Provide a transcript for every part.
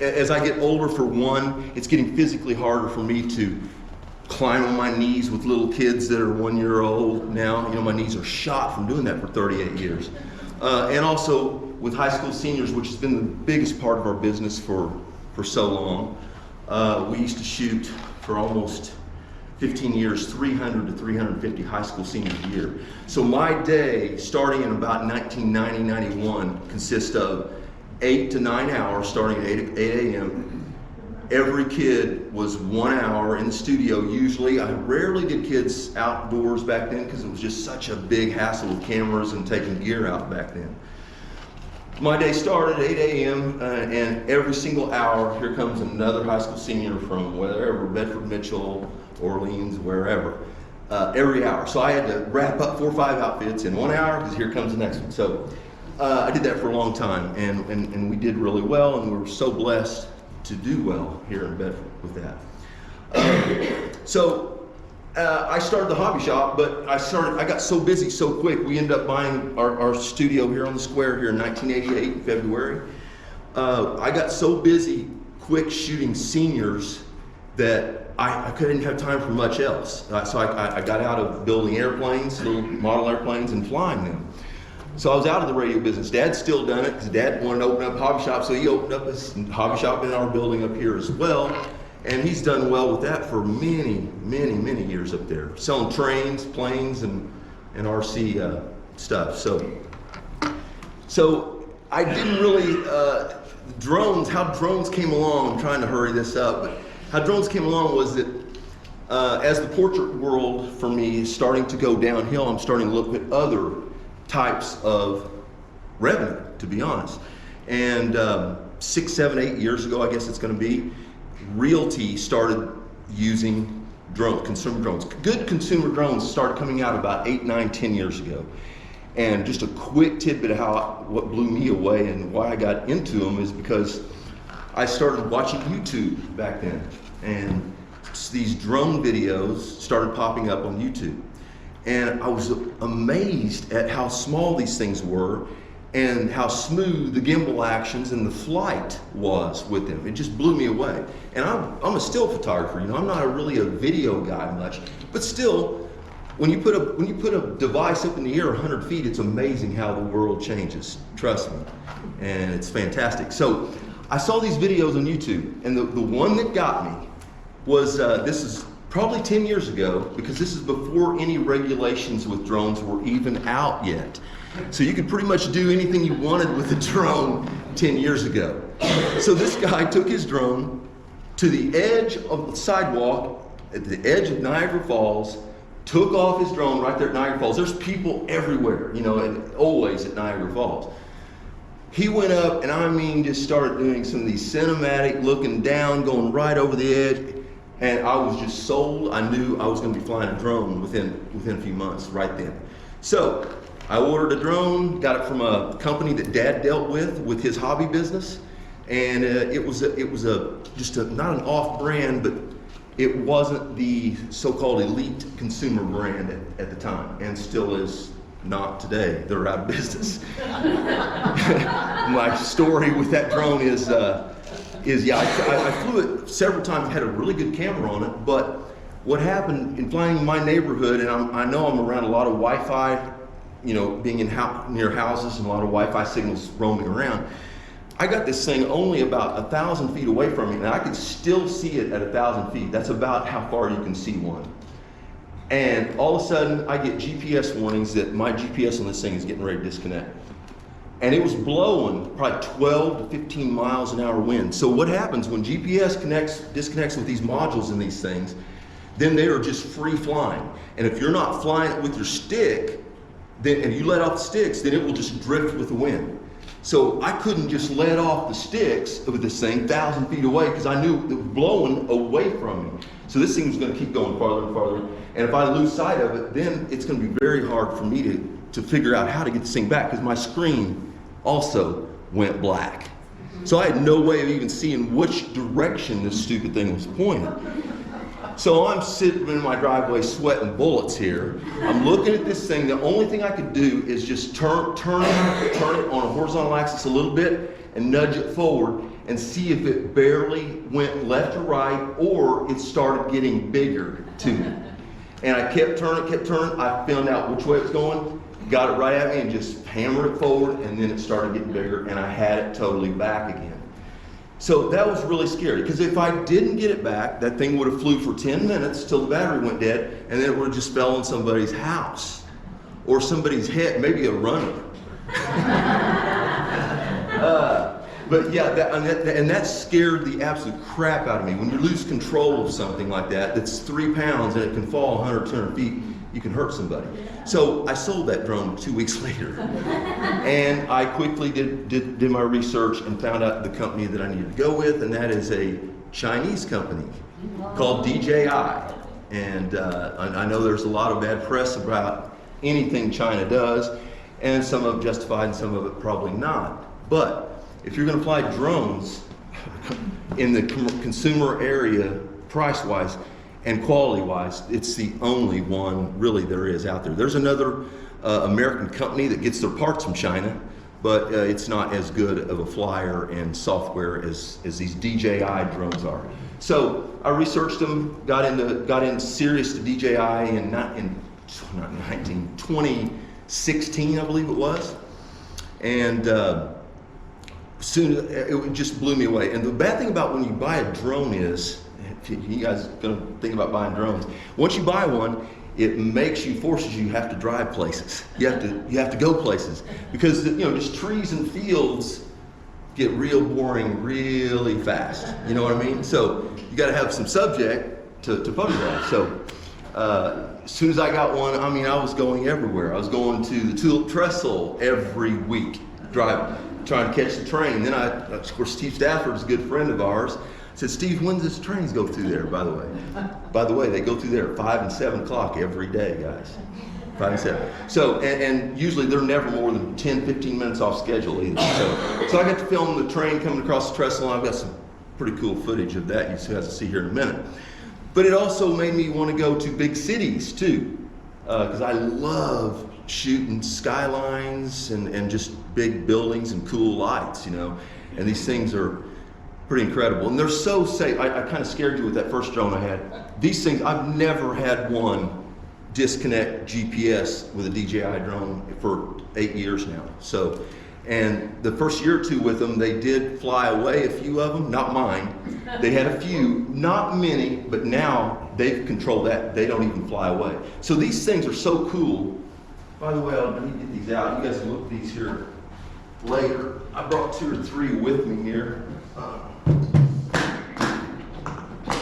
as I get older, for one, it's getting physically harder for me to climb on my knees with little kids that are 1 year old now. You know, my knees are shot from doing that for 38 years. And also with high school seniors, which has been the biggest part of our business for so long. We used to shoot for almost 15 years, 300 to 350 high school seniors a year. So my day, starting in about 1990, 91, consists of 8 to 9 hours, starting at 8 a.m. Every kid was 1 hour in the studio. Usually, I rarely did kids outdoors back then because it was just such a big hassle with cameras and taking gear out back then. My day started at 8 a.m. And every single hour, here comes another high school senior from wherever, Bedford, Mitchell, Orleans, wherever, every hour. So I had to wrap up 4 or 5 outfits in 1 hour because here comes the next one. So I did that for a long time, and we did really well, and we were so blessed to do well here in Bedford with that. I started the hobby shop, but I got so busy so quick, we ended up buying our studio here on the square here in 1988 in February. I got so busy quick shooting seniors that I couldn't have time for much else. So I got out of building airplanes, little model airplanes, and flying them. So I was out of the radio business. Dad's still done it because Dad wanted to open up a hobby shop, so he opened up his hobby shop in our building up here as well. And he's done well with that for many, many, many years up there, selling trains, planes, and RC stuff. So I didn't really, how drones came along, I'm trying to hurry this up, but how drones came along was that as the portrait world for me is starting to go downhill, I'm starting to look at other types of revenue, to be honest. And 6, 7, 8 years ago, I guess it's going to be, Realty started using drones, consumer drones. Good consumer drones started coming out about 8, 9, 10 years ago. And just a quick tidbit of what blew me away and why I got into them is because I started watching YouTube back then, and these drone videos started popping up on YouTube. And I was amazed at how small these things were and how smooth the gimbal actions and the flight was with them. It just blew me away. And I'm a still photographer, you know, I'm not really a video guy much, but still, when you put a device up in the air 100 feet, it's amazing how the world changes, trust me, and it's fantastic. So I saw these videos on YouTube, and the one that got me was, this is probably 10 years ago, because this is before any regulations with drones were even out yet. So you could pretty much do anything you wanted with a drone 10 years ago. So this guy took his drone to the edge of the sidewalk, at the edge of Niagara Falls, took off his drone right there at Niagara Falls. There's people everywhere, you know, and always at Niagara Falls. He went up and I mean just started doing some of these cinematic, looking down, going right over the edge. And I was just sold. I knew I was going to be flying a drone within a few months right then. So I ordered a drone, got it from a company that Dad dealt with his hobby business, and it was not an off-brand, but it wasn't the so-called elite consumer brand at the time, and still is not today. They're out of business. My story with that drone is yeah, I flew it several times, had a really good camera on it, but what happened in flying in my neighborhood, and I know I'm around a lot of Wi-Fi, you know, being near houses and a lot of Wi-Fi signals roaming around, I got this thing only about 1,000 feet away from me, and I could still see it at 1,000 feet. That's about how far you can see one. And all of a sudden, I get GPS warnings that my GPS on this thing is getting ready to disconnect. And it was blowing probably 12 to 15 miles an hour wind. So what happens when GPS disconnects with these modules and these things, then they are just free flying. And if you're not flying it with your stick, and you let off the sticks, then it will just drift with the wind. So I couldn't just let off the sticks with this thing 1,000 feet away because I knew it was blowing away from me. So this thing was going to keep going farther and farther. And if I lose sight of it, then it's going to be very hard for me to figure out how to get this thing back because my screen also went black. So I had no way of even seeing which direction this stupid thing was pointing. So I'm sitting in my driveway sweating bullets here. I'm looking at this thing. The only thing I could do is just turn it on a horizontal axis a little bit and nudge it forward and see if it barely went left or right or it started getting bigger to me. And I kept turning. I found out which way it was going, got it right at me and just hammered it forward, and then it started getting bigger and I had it totally back again. So that was really scary, because if I didn't get it back, that thing would have flew for 10 minutes till the battery went dead, and then it would have just fell on somebody's house or somebody's head, maybe a runner. But yeah, that scared the absolute crap out of me. When you lose control of something like that, that's 3 pounds and it can fall 100, 200 feet, you can hurt somebody. So I sold that drone 2 weeks later. And I quickly did my research and found out the company that I needed to go with, and that is a Chinese company called DJI. And I know there's a lot of bad press about anything China does, and some of it justified and some of it probably not. But if you're going to fly drones in the consumer area, price-wise and quality-wise, it's the only one really there is out there. There's another American company that gets their parts from China, but it's not as good of a flyer and software as these DJI drones are. So I researched them, got in serious to DJI in 2016, I believe it was, and soon it just blew me away. And the bad thing about when you buy a drone is, if you guys are gonna think about buying drones, once you buy one, it forces you have to drive places. You have to go places, because just trees and fields get real boring really fast. You know what I mean? So you got to have some subject to photograph. So as soon as I got one, I was going everywhere. I was going to the Tulip Trestle every week, trying to catch the train. Then of course, Steve Stafford is a good friend of ours. I said, Steve, when does trains go through there, by the way? By the way, they go through there at 5 and 7 o'clock every day, guys. 5 and 7. So, and usually they're never more than 10, 15 minutes off schedule either. So I got to film the train coming across the trestle, and I've got some pretty cool footage of that you guys will see here in a minute. But it also made me want to go to big cities too, because I love shooting skylines and just big buildings and cool lights, and these things are pretty incredible. And they're so safe. I kind of scared you with that first drone I had. These things, I've never had one disconnect GPS with a DJI drone for 8 years now. So, and the first year or two with them, they did fly away, a few of them, not mine. They had a few, not many, but now they've controlled that. They don't even fly away. So these things are so cool. By the way, let me get these out. You guys can look at these here later. I brought 2 or 3 with me here.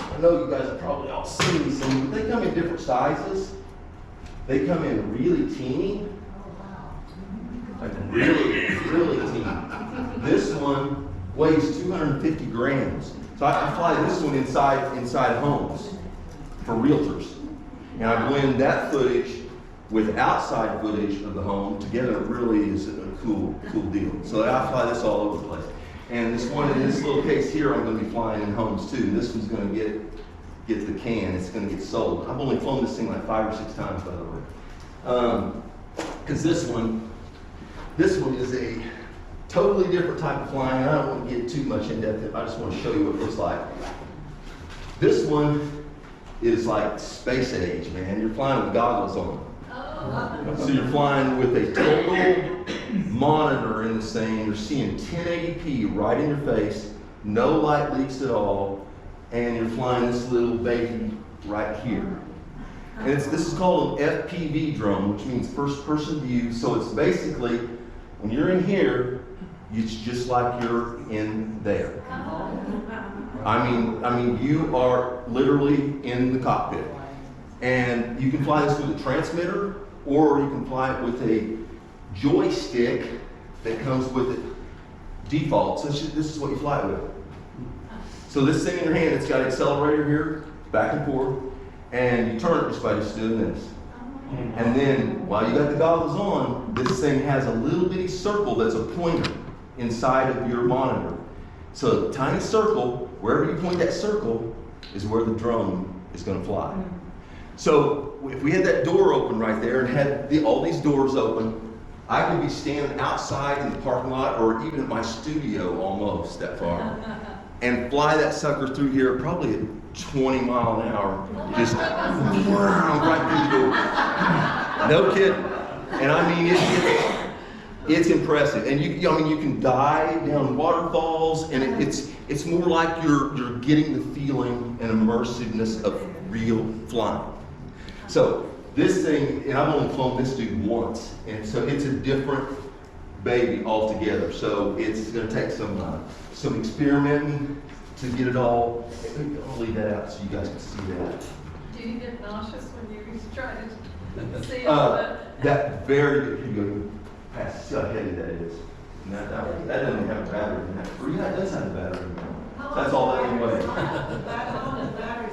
I know you guys have probably all seen these things, but they come in different sizes. They come in really teeny, like really, really teeny. This one weighs 250 grams. So I fly this one inside homes for realtors. And I blend that footage with outside footage of the home together. It really is a cool deal. So I fly this all over the place. And this one in this little case here, I'm going to be flying in homes too. This one's going to get the can. It's going to get sold. I've only flown this thing like 5 or 6 times, by the way. Because this one is a totally different type of flying. I don't want to get too much in depth. I just want to show you what it looks like. This one is like space age, man. You're flying with goggles on. So you're flying with a total monitor in this thing. You're seeing 1080p right in your face, no light leaks at all, and you're flying this little baby right here. And this is called an FPV drone, which means first person view. So it's basically, when you're in here, it's just like you're in there. I mean, you are literally in the cockpit. And you can fly this with a transmitter, or you can fly it with a joystick that comes with it default. So this is what you fly it with. So this thing in your hand, it's got an accelerator here, back and forth, and you turn it just by doing this. And then while you got the goggles on, this thing has a little bitty circle that's a pointer inside of your monitor. So a tiny circle, wherever you point that circle, is where the drone is going to fly. So if we had that door open right there and had all these doors open, I could be standing outside in the parking lot or even at my studio almost that far and fly that sucker through here probably at 20 miles an hour, just right through the door. No kidding. And I mean, it's impressive. And you can dive down waterfalls, and it's more like you're getting the feeling and immersiveness of real flying. So this thing, and I've only flown this dude once, and so it's a different baby altogether. So it's going to take some experimenting to get it all. I'll leave that out so you guys can see that. Do you get nauseous when you try to see all that? That very good. You go past how heavy that is. And that doesn't have a battery in that. Or yeah, it does have a battery in that. That's all that anyway.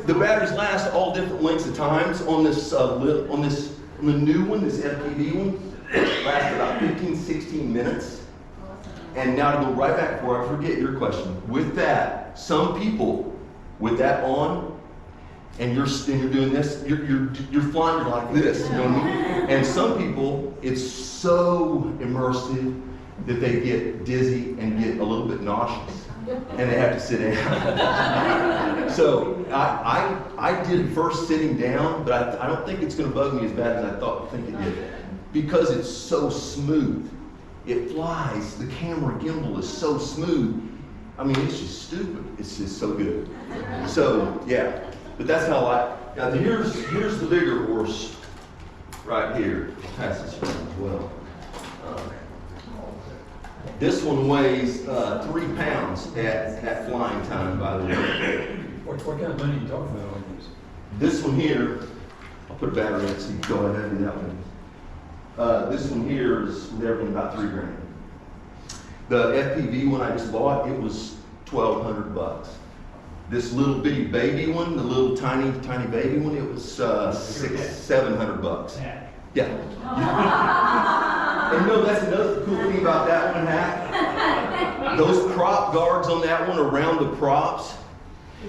The batteries last all different lengths of times. On the new one, this FPV one, it lasts about 15, 16 minutes. And now to go right back before I forget your question. With that, some people with that on, and you're doing this, you're flying, you're like this, you know what I mean? And some people, it's so immersive that they get dizzy and get a little bit nauseous. And they have to sit down. So I did first sitting down, but I don't think it's going to bug me as bad as I think it did, because it's so smooth. It flies. The camera gimbal is so smooth. I mean, it's just stupid. It's just so good. So yeah, but that's how now here's the bigger horse right here. Pass this around as well. This one weighs 3 pounds at flying time, by the way. What kind of money are you talking about on these? This one here, I'll put a battery in it so you can go ahead and do that one. This one here is everything about $3 grand. The FPV one I just bought, it was $1,200. This little bitty baby one, the little tiny baby one, it was $700. Yeah. And no, that's another cool thing about that one, Hack. Those prop guards on that one around the props,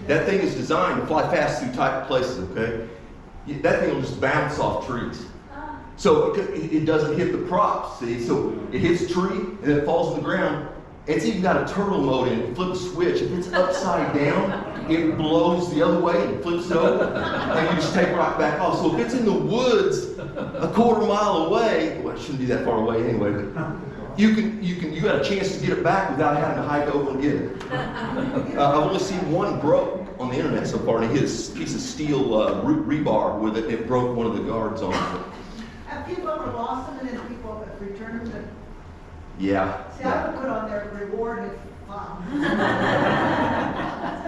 that thing is designed to fly fast through tight places, okay? That thing will just bounce off trees. So it doesn't hit the props, see? So it hits a tree and then it falls on the ground. It's even got a turtle mode in it. You flip a switch. If it's upside down, it blows the other way and flips it over. And you just take right back off. So if it's in the woods a quarter mile away, well, it shouldn't be that far away anyway, but you got a chance to get it back without having to hike over and get it. I've only seen one broke on the internet so far, and he hit a piece of steel rebar with it. It broke one of the guards on it. Have people ever lost them and then people have returned them? Yeah. See, I would put on their reward if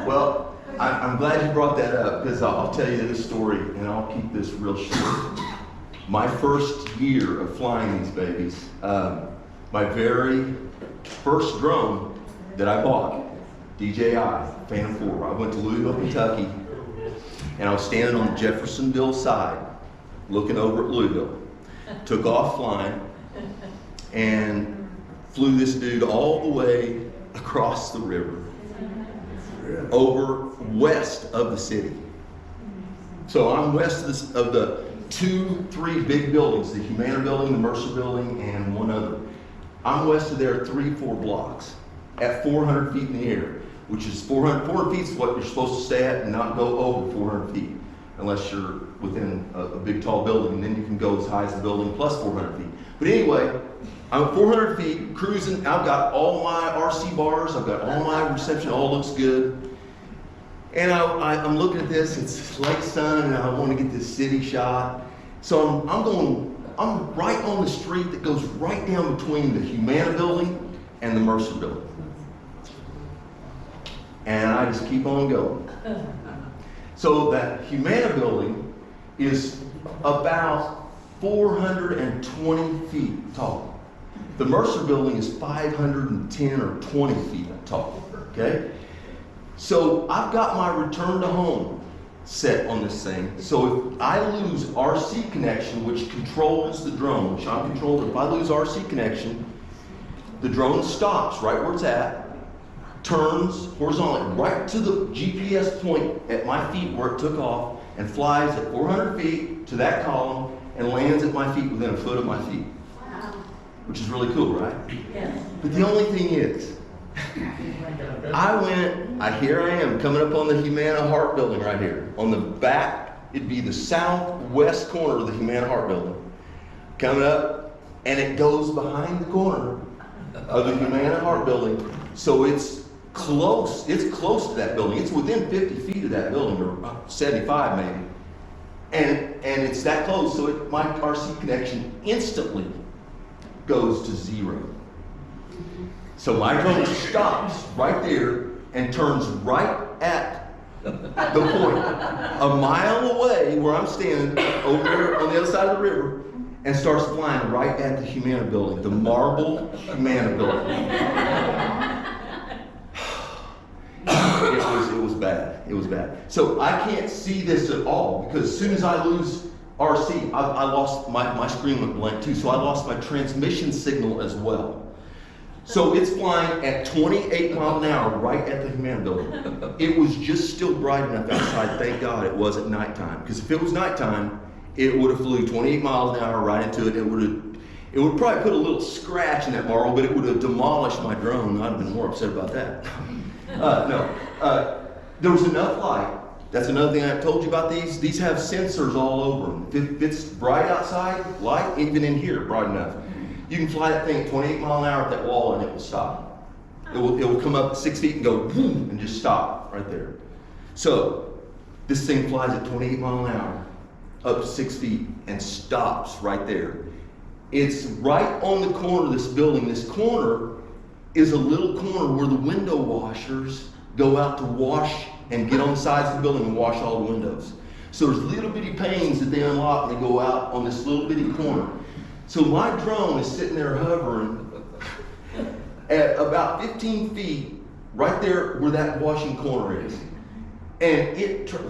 Well, I'm glad you brought that up, because I'll tell you this story, and I'll keep this real short. My first year of flying these babies, my very first drone that I bought, DJI Phantom 4. I went to Louisville, Kentucky, and I was standing on the Jeffersonville side, looking over at Louisville. Took off flying, and flew this dude all the way across the river, over west of the city. So I'm west of the 3 big buildings, the Humana building, the Mercer building, and one other. I'm west of there 3-4 blocks at 400 feet in the air, which is 400 feet is what you're supposed to stay at and not go over 400 feet, unless you're within a big tall building, and then you can go as high as the building plus 400 feet. But anyway, I'm at 400 feet, cruising. I've got all my RC bars. I've got all my reception. All looks good. And I'm looking at this. It's late sun, and I want to get this city shot. So I'm right on the street that goes right down between the Humana building and the Mercer building. And I just keep on going. So that Humana building is about 420 feet tall. The Mercer building is 510 or 20 feet tall, okay? So I've got my return to home set on this thing. So if I lose RC connection, which controls the drone, which I'm controlling, if I lose RC connection, the drone stops right where it's at, turns horizontally right to the GPS point at my feet where it took off, and flies at 400 feet to that column and lands at my feet within a foot of my feet. Wow. Which is really cool, right? Yes. But the only thing is, here I am coming up on the Humana Heart Building right here. On the back, it'd be the southwest corner of the Humana Heart Building. Coming up, and it goes behind the corner of the Humana Heart Building. So it's close to that building. It's within 50 feet of that building, or 75 maybe. And it's that close, so my RC connection instantly goes to 0. So my drone stops right there and turns right at the point, a mile away where I'm standing over there on the other side of the river, and starts flying right at the Humana building, the marble Humana building. It was bad. It was bad. So I can't see this at all, because as soon as I lose RC, I lost my screen went blank too, so I lost my transmission signal as well. So it's flying at 28 miles an hour right at the Humana building. It was just still bright enough outside, thank God it wasn't nighttime. Because if it was nighttime, it would have flew 28 miles an hour right into it. It would probably put a little scratch in that marble, but it would have demolished my drone. I'd have been more upset about that. There was enough light. That's another thing I've told you about these. These have sensors all over them. If it's bright outside, light, even in here, bright enough. You can fly that thing at 28 miles an hour at that wall and it will stop. It will come up 6 feet and go boom and just stop right there. So this thing flies at 28 miles an hour up to 6 feet and stops right there. It's right on the corner of this building. This corner is a little corner where the window washers go out to wash and get on the sides of the building and wash all the windows. So there's little bitty panes that they unlock and they go out on this little bitty corner. So my drone is sitting there hovering at about 15 feet right there where that washing corner is. And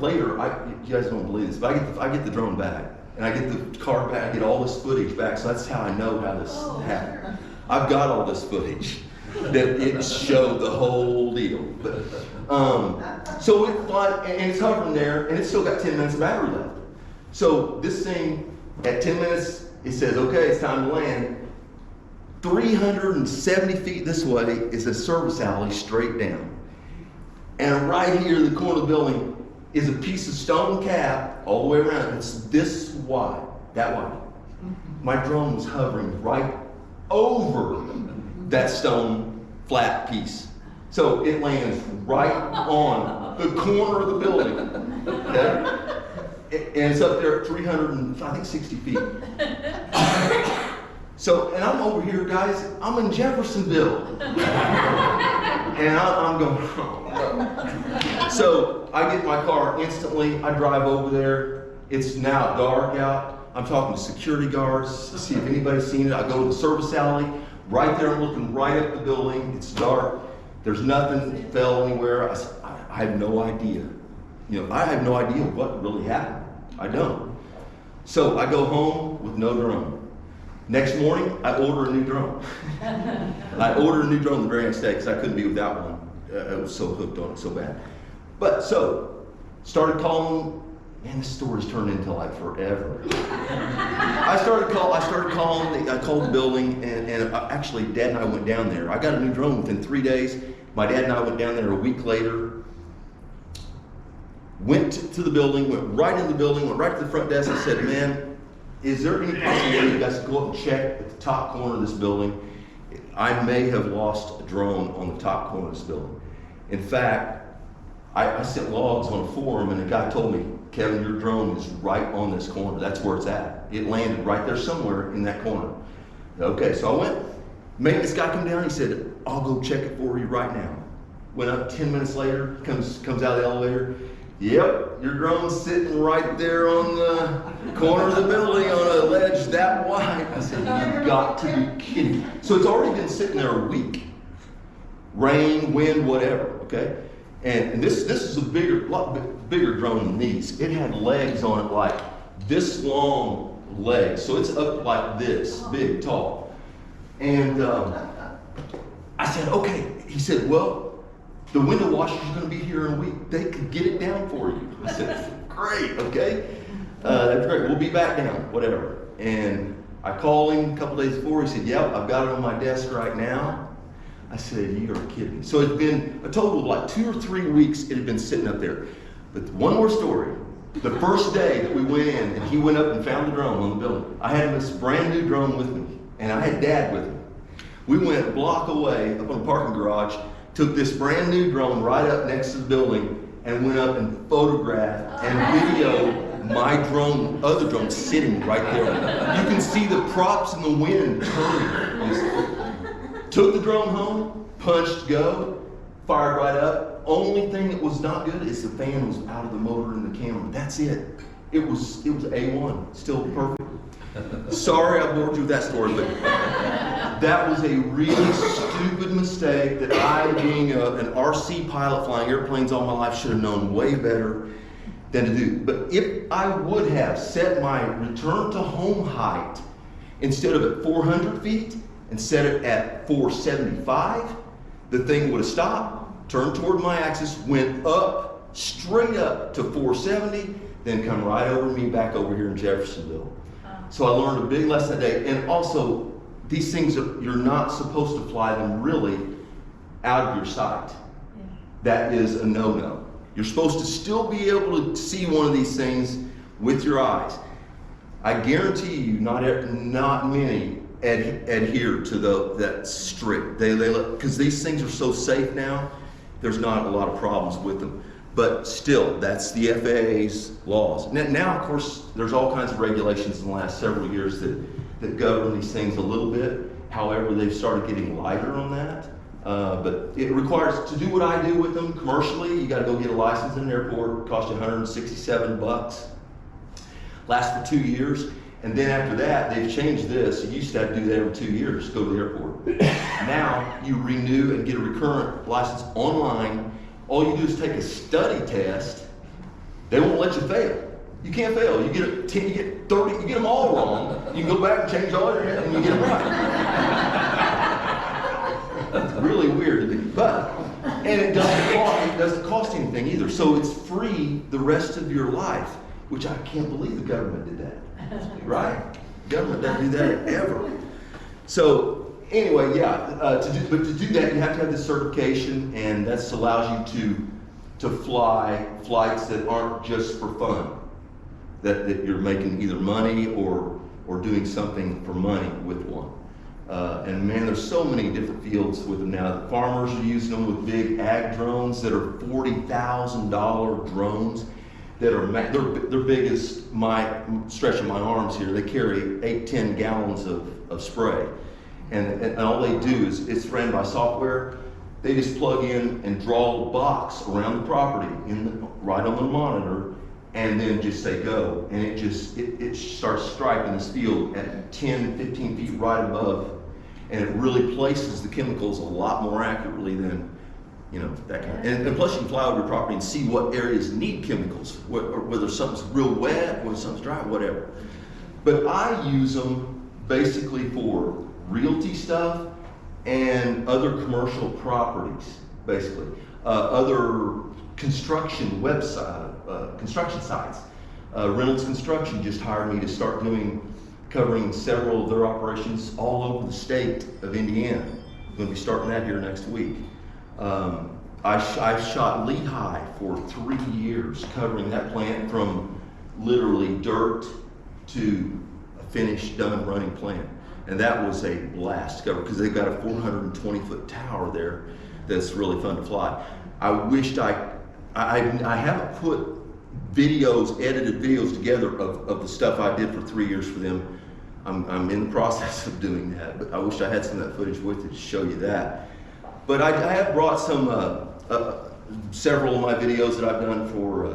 later, you guys don't believe this, but I get the drone back and I get the car back, I get all this footage back. So that's how I know how this happened. I've got all this footage that it showed the whole deal. But, so it flies, and it's hovering there, and it's still got 10 minutes of battery left. So this thing, at 10 minutes, it says, okay, it's time to land. 370 feet this way is a service alley straight down. And right here, the corner of the building, is a piece of stone cap all the way around. It's this wide, that wide. My drone was hovering right over that stone flat piece. So it lands right on the corner of the building. Okay? And it's up there at 360 feet. So, and I'm over here, guys, I'm in Jeffersonville. And I'm going, oh, no. So I get my car instantly, I drive over there. It's now dark out. I'm talking to security guards to see if anybody's seen it. I go to the service alley. Right there, I'm looking right up the building. It's dark. There's nothing that fell anywhere. I have no idea. I have no idea what really happened. I don't. So I go home with no drone. Next morning, I order a new drone. I ordered a new drone the very next day because I couldn't be without one. I was so hooked on it so bad. But so, started calling. Man, this story's turned into like forever. I called the building, and actually Dad and I went down there. I got a new drone within 3 days. My dad and I went down there a week later. Went to the building, went right in the building, went right to the front desk and said, man, is there any possibility you guys could go up and check at the top corner of this building? I may have lost a drone on the top corner of this building. In fact, I sent logs on a forum and a guy told me, Kevin, your drone is right on this corner. That's where it's at. It landed right there somewhere in that corner. Okay, so I went, made this guy come down. He said, I'll go check it for you right now. Went up 10 minutes later, comes out of the elevator. Yep, your drone's sitting right there on the corner of the building on a ledge that wide. I said, you've got to be kidding me. So it's already been sitting there a week. Rain, wind, whatever, okay? And this is a lot bigger drone than these. It had legs on it like this long legs. So it's up like this, big, tall. And I said, okay. He said, well, the window washer's going to be here in a week. They could get it down for you. I said, great, okay. That's great, we'll be back down, whatever. And I called him a couple days before, he said, yep, I've got it on my desk right now. I said, you're kidding. So it's been a total of like 2 or 3 weeks it had been sitting up there. But one more story. The first day that we went in and he went up and found the drone on the building, I had this brand new drone with me and I had Dad with me. We went a block away up on the parking garage, took this brand new drone right up next to the building and went up and photographed and videoed my drone, other drone sitting right there. You can see the props in the wind turning. Took the drone home, punched go, fired right up. Only thing that was not good is the fan was out of the motor in the camera. That's it. It was A1, still perfect. Sorry I bored you with that story, but that was a really stupid mistake that I, being an RC pilot flying airplanes all my life, should have known way better than to do. But if I would have set my return to home height instead of at 400 feet and set it at 475, the thing would have stopped, turned toward my axis, went up, straight up to 470, then come right over me back over here in Jeffersonville. So I learned a big lesson that day. And also, these things, you're not supposed to fly them really out of your sight. That is a no-no. You're supposed to still be able to see one of these things with your eyes. I guarantee you, not many adhere to that strict. They because these things are so safe now, there's not a lot of problems with them. But still, that's the FAA's laws. Now, of course, there's all kinds of regulations in the last several years that govern these things a little bit. However, they've started getting lighter on that. But it requires, to do what I do with them commercially, you got to go get a license in an airport. It costs you $167. Lasts for 2 years. And then after that, they've changed this. You used to have to do that every 2 years, go to the airport. Now, you renew and get a recurrent license online. All you do is take a study test. They won't let you fail. You can't fail. You get 10, you get 30, you get them all wrong. You can go back and change all your and you get them right. It's really weird to me, but, and it doesn't cost anything either. So it's free the rest of your life, which I can't believe the government did that. Right? The government doesn't do that ever. So anyway, yeah, to do that, you have to have this certification, and that allows you to fly flights that aren't just for fun, that you're making either money or doing something for money with one. And man, there's so many different fields with them now. The farmers are using them with big ag drones that are $40,000 drones that are, they're big as my stretch of my arms here. They carry 8-10 gallons of spray. And all they do is, it's ran by software. They just plug in and draw a box around the property right on the monitor, and then just say go. And it starts striping this field at 10, 15 feet right above. And it really places the chemicals a lot more accurately than, that kind of, and plus you can fly over your property and see what areas need chemicals, whether something's real wet, whether something's dry, whatever. But I use them basically for realty stuff and other commercial properties, basically. Other construction website, construction sites. Reynolds Construction just hired me to start covering several of their operations all over the state of Indiana. I'm going to be starting that here next week. I shot Lehigh for 3 years, covering that plant from literally dirt to a finished, done, running plant. And that was a blast to cover because they've got a 420-foot tower there that's really fun to fly. I wished I haven't put edited videos together of the stuff I did for 3 years for them. I'm in the process of doing that, but I wish I had some of that footage with it to show you that. But I have brought some, several of my videos that I've done for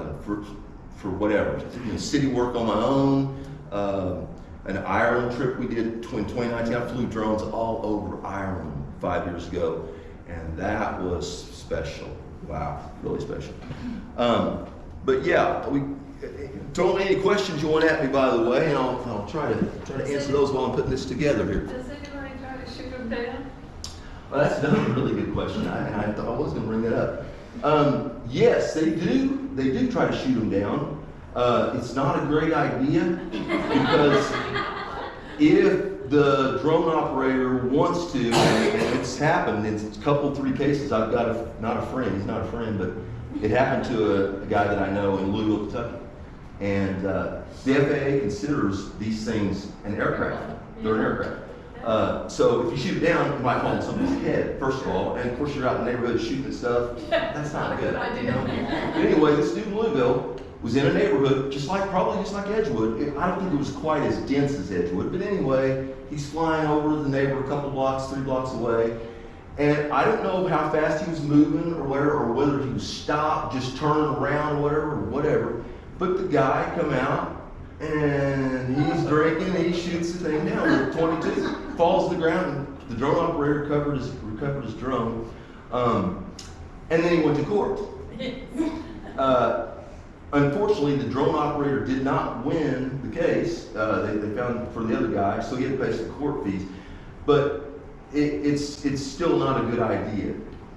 whatever, city work on my own, an Ireland trip we did in 2019. I flew drones all over Ireland 5 years ago, and that was special. Wow, really special. But yeah, throw me any questions you want at me, by the way, and I'll try to answer those while I'm putting this together here. Does anybody try to shoot them down? Well, that's another really good question. I thought I was going to bring that up. Yes, they do. They do try to shoot them down. It's not a great idea because if the drone operator wants to, and it's happened in a couple, 3 cases, I've got not a friend, he's not a friend, but it happened to a guy that I know in Louisville, Kentucky. And the FAA considers these things an aircraft. They're an aircraft. So if you shoot it down, it might fall on somebody's head, first of all. And of course, you're out in the neighborhood shooting at stuff. That's not good. You know? But anyway, this dude in Louisville was in a neighborhood probably just like Edgewood. I don't think it was quite as dense as Edgewood, but anyway, he's flying over the neighbor a couple blocks, 3 blocks away. And I don't know how fast he was moving or whether he was stopped, just turning around or whatever. But the guy come out and he's drinking and he shoots the thing down with 22, falls to the ground, and the drone operator recovered his drone. And then he went to court. Unfortunately, the drone operator did not win the case. They found for the other guy, so he had to pay some court fees. But it's still not a good idea.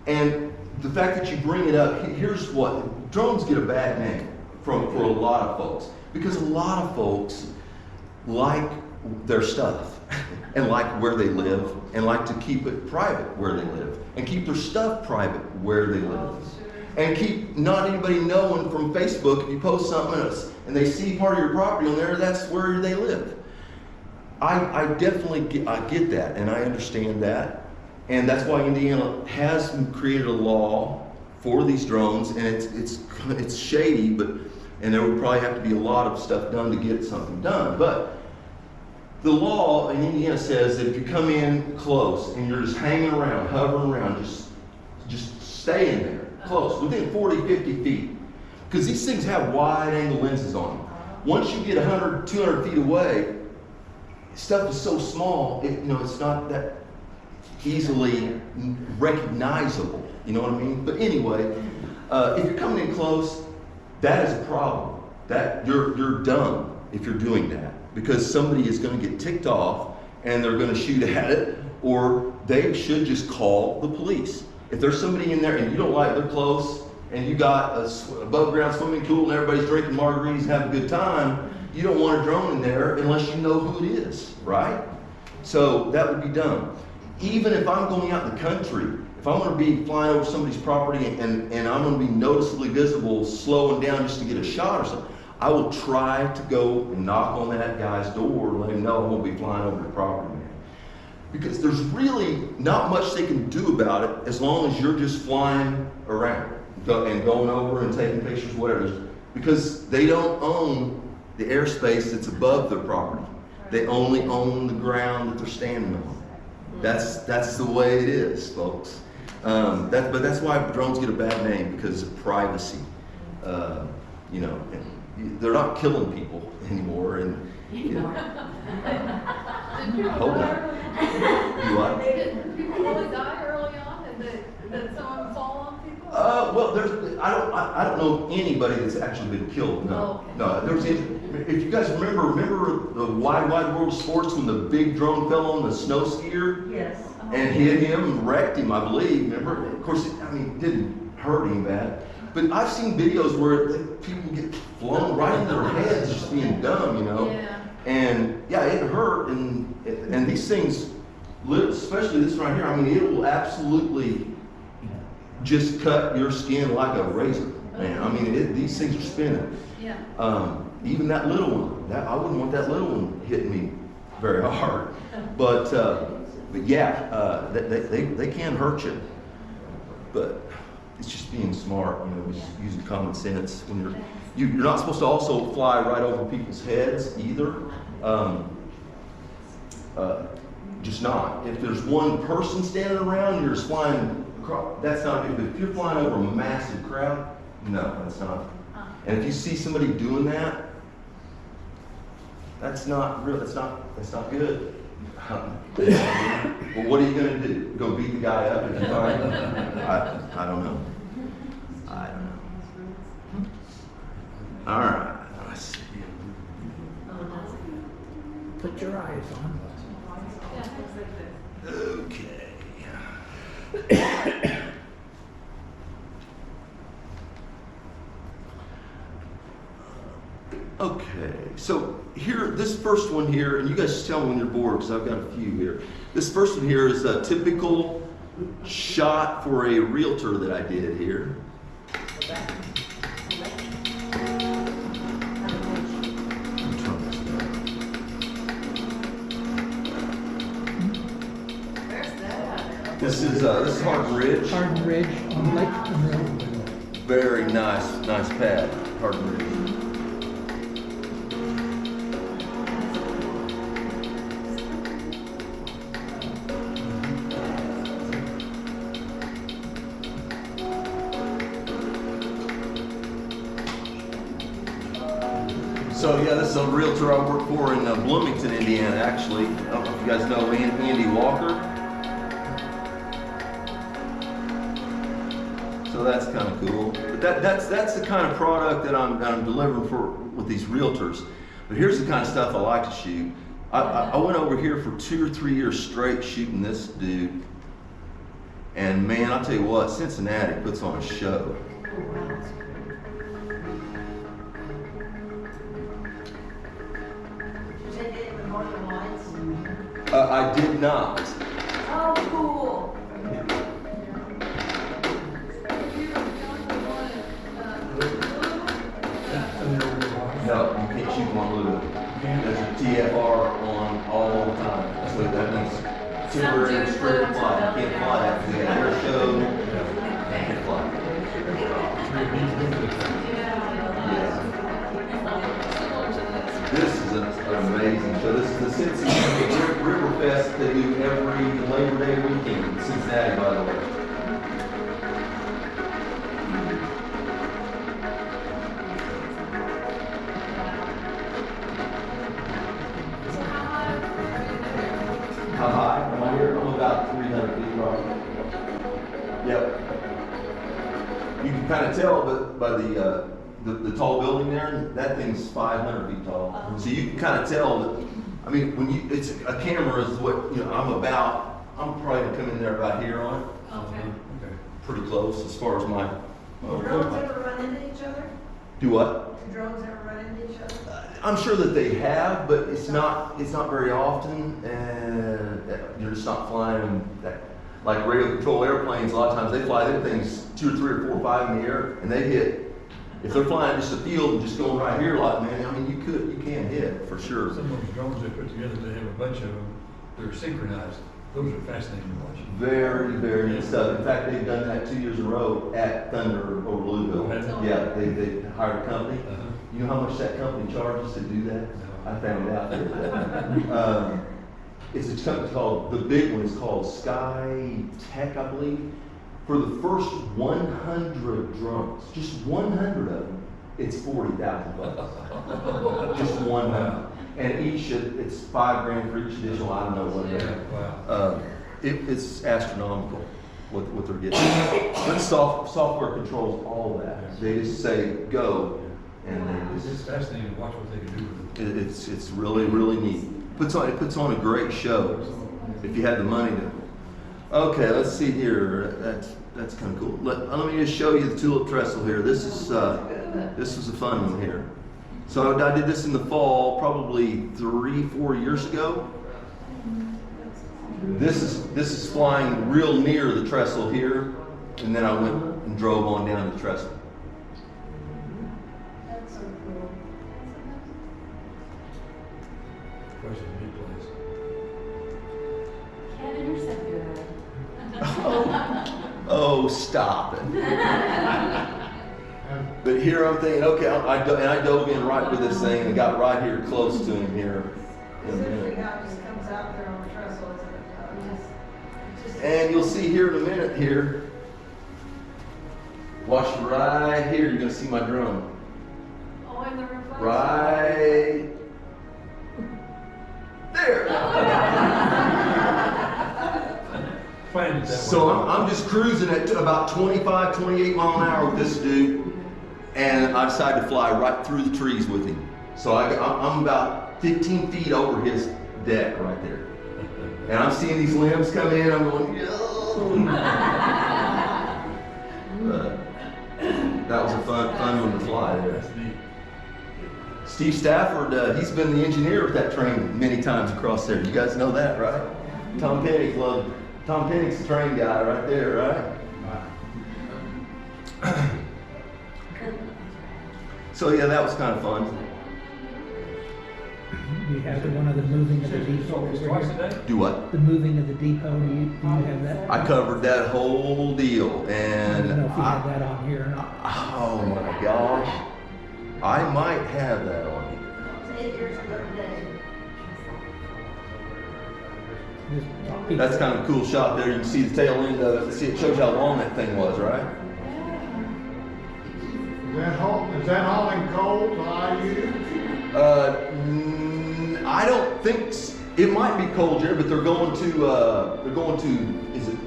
And the fact that you bring it up, here's what, drones get a bad name for a lot of folks. Because a lot of folks like their stuff and like where they live and like to keep it private where they live and keep their stuff private where they live. And keep not anybody knowing from Facebook if you post something and they see part of your property on there, that's where they live. I definitely get that, and I understand that. And that's why Indiana has created a law for these drones, and it's shady, and there would probably have to be a lot of stuff done to get something done. But the law in Indiana says that if you come in close and you're just hanging around, hovering around, just stay in there. Close, within 40, 50 feet. Because these things have wide angle lenses on them. Once you get 100, 200 feet away, stuff is so small, it's not that easily recognizable. You know what I mean? But anyway, if you're coming in close, that is a problem. That you're dumb if you're doing that. Because somebody is going to get ticked off and they're going to shoot at it, or they should just call the police. If there's somebody in there and you don't like, they're close, and you got a above ground swimming pool and everybody's drinking margaritas and having a good time, you don't want a drone in there unless you know who it is, right? So that would be dumb. Even if I'm going out in the country, if I'm going to be flying over somebody's property and I'm going to be noticeably visible, slowing down just to get a shot or something, I will try to go and knock on that guy's door and let him know I won't be flying over the property, man. Because there's really not much they can do about it as long as you're just flying around and going over and taking pictures, whatever. Because they don't own the airspace that's above their property. They only own the ground that they're standing on. That's the way it is, folks. But that's why drones get a bad name, because of privacy. They're not killing people anymore, and Did people Hope not. You what? Did people really die early on, and did some of them fall on people? Well, I don't know anybody that's actually been killed. No, Oh, okay. If you guys remember the wide world of sports when the big drone fell on the snow skier Yes. and hit him and wrecked him, I believe. Remember? Of course, it didn't hurt him bad. But I've seen videos where people get flown right into their heads just being dumb, Yeah. And yeah, it hurt, and these things, especially this right here, it will absolutely just cut your skin like a razor, man. These things are spinning. Yeah. Even that little one, I wouldn't want that little one hitting me very hard. But yeah, they can hurt you. But it's just being smart, just using common sense. When you're not supposed to also fly right over people's heads either. Just not. If there's one person standing around and you're just flying across, that's not good. But if you're flying over a massive crowd, no, that's not. And if you see somebody doing that, that's not real. That's not good. Well, what are you going to do? Go beat the guy up if you find him? I don't know. All right. Let's see. Put your eyes on. Okay. Okay, so here, this first one here, and you guys just tell me when you're bored because I've got a few here. This first one here is a typical shot for a realtor that I did here. Where's that? This is Hardin Ridge. Hardin Ridge on Lake Monroe. Very nice pad, Hardin Ridge. So yeah, this is a realtor I work for in Bloomington, Indiana. Actually, I don't know if you guys know Andy Walker. So that's kind of cool. But that's the kind of product that I'm delivering for with these realtors. But here's the kind of stuff I like to shoot. I went over here for 2 or 3 years straight shooting this dude. And man, I'll tell you what, Cincinnati puts on a show. I did not. Oh, cool. No, you can't shoot one Lulu. There's a TFR on all the time. So that means temporary restricted flight. You can't fly after the air show. You can't fly. Yeah. This is an amazing show. This is the Cincinnati River Fest they do every Labor Day weekend in Cincinnati, by the way. How high am I here? I'm about 300 feet probably. Yep. You can kind of tell by the tall building there, that thing's 500 feet tall. So you can kind of tell that, I mean, when you, it's a camera is what, you know, I'm probably gonna come in there about here on it. Okay. Pretty close as far as my. Do drones ever run into each other? Do what? Do drones ever run into each other? I'm sure that they have, but it's not very often, and you're just not flying them that, like radio control airplanes. A lot of times they fly them things 2 or 3 or 4 or 5 in the air, and they hit. If they're flying just a field and just going right here, like man, I mean, you can hit for sure. Some of those drones they put together, they have a bunch of them. They're synchronized. Those are fascinating to watch. Very, very neat stuff. In fact, they've done that 2 years in a row at Thunder over Louisville. Oh, have they? Yeah, they hired a company. Uh-huh. You know how much that company charges to do that? No. I found out. It's a company called, the big one is called Sky Tech, I believe. For the first 100 drones, just 100 of them, it's $40,000. Just 100. And each, it's $5,000 for each additional. I don't know what it is. Wow. It's astronomical what they're getting. But software controls all that. They just say go, and they It's just. fascinating to watch what they can do with it. It's really neat. It puts on a great show if you had the money to. Okay, let's see here. That's kind of cool. Let me just show you the tulip trestle here. This was a fun one here. So I did this in the fall, probably 3-4 years ago. This is flying real near the trestle here, and then I went and drove on down the trestle. That's so cool. Question big place. Kevin, you're so good. Oh, stop it. But here I'm thinking, okay, I dove in right with this thing and got right here close to him here. in a As if minute. the guy just comes out there on the trestle, isn't it? And you'll see here in a minute here. Watch right here, you're gonna see my drone. Oh, in the reflection. Right there. Planned it that So way. I'm just cruising at about 25, 28 mile an hour with this dude, and I decided to fly right through the trees with him. So I'm about 15 feet over his deck right there. And I'm seeing these limbs come in, I'm going, yo. But that was a fun one to fly there. That's neat. Steve Stafford, he's been the engineer of that train many times across there. You guys know that, right? Tom Pennick's the train guy right there, right? So yeah, that was kind of fun. Do you have the one of the moving of the depot over Twice a here? day? Do what? The moving of the depot, do you have that? I covered that whole deal, I and don't know if you have that on here or not. oh my gosh, I might have that on here. 8 years ago today. Just talk people. That's kind of a cool shot there. You can see the tail end of it. See, it shows you how long that thing was, right? Is that hauling coal to IU? I don't think it might be coal, Jerry, but they're going to is it?